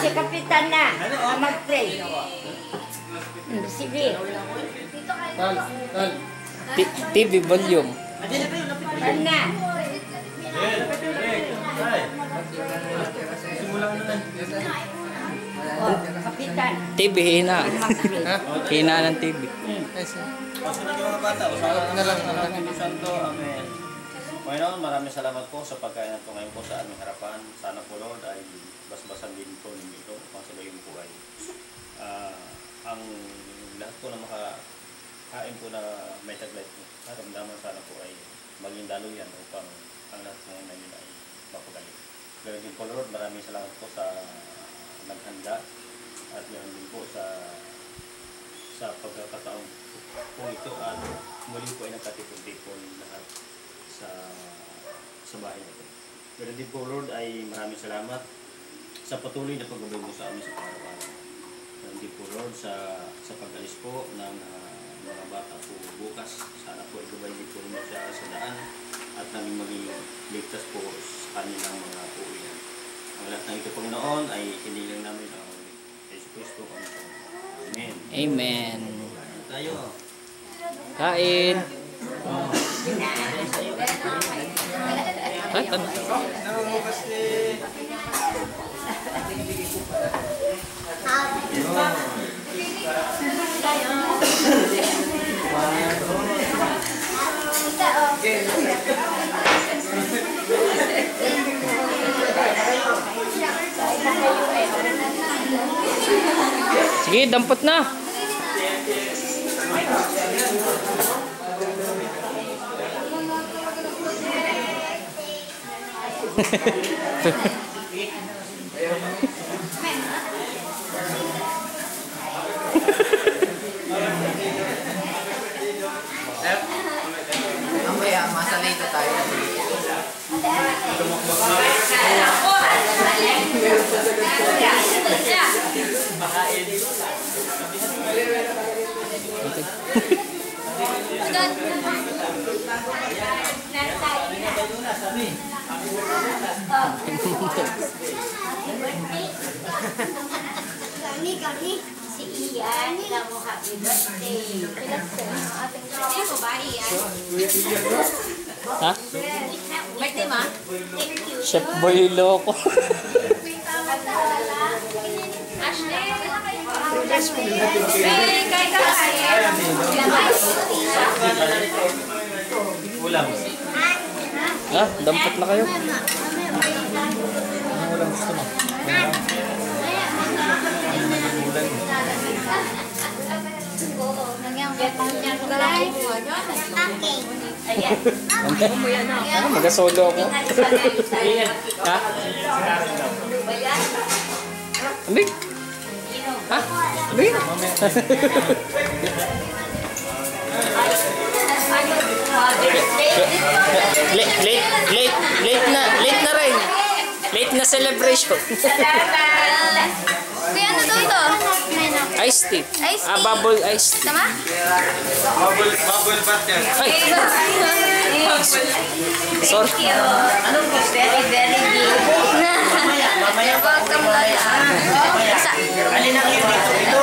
Si Kapitan na. Mag-pray. Sige. TV volume. Na. Oh, Kapitan. TV, hina. Hina ng TV. Pasunod yung mga bata. Usapan na lang. Santo. Amen. Panginoon, maraming salamat po sa pagkain ito ngayon po sa aming harapan. Sana po, Lord, ay basbasan din po ninyo ito. Pang sa gayon po ay ang lahat po na makakain po na may taglay po. Naramdaman sana po ay maging daluyan upang ang lahat po namin ay mapagaling. Ganoon din po, Lord, maraming salamat po sa naghanda at ganoon din po sa pagkakataon po ito at muli po ay nagkatipon-tipon lahat sa bahay nito. Ganoon din po, Lord, ay maraming salamat sa patuloy na paggabay mo sa amin sa araw-araw. Ganoon din po, Lord, sa pag-alis po ng mga bata po bukas. Sana po igabay din po rin siya sa daan at namin maging ligtas po sa kanilang mga uwian. Ang lahat ng ito, Panginoon, ay hiniling namin ang Jesus Cristo, Panginoon. Amen. Amen. Tayo. Kain. Ay, ano? Sige, dampot na. Mamaya, masanay na tayo. Kami. Si Ian, nila mo happy birthday. Hindi mo ba, Ian? Ha? Birthday mo? Chef Boy loko. Ashley? Kaya ka kaya. Ulam. Ha? Dampot na kayo. Anong ulam gusto mo? Ano, mag-solo ako. Ha? Amig? Ha? Amig? Late na rin. Late na celebration. Kuya, ano daw ito? Iced tea. Iced tea. Bubble iced tea. Tama? Bubble bath yan. Ay. Sorry. Thank you. Anong very, very good. Welcome, Lola. Alin ang dito? Ito.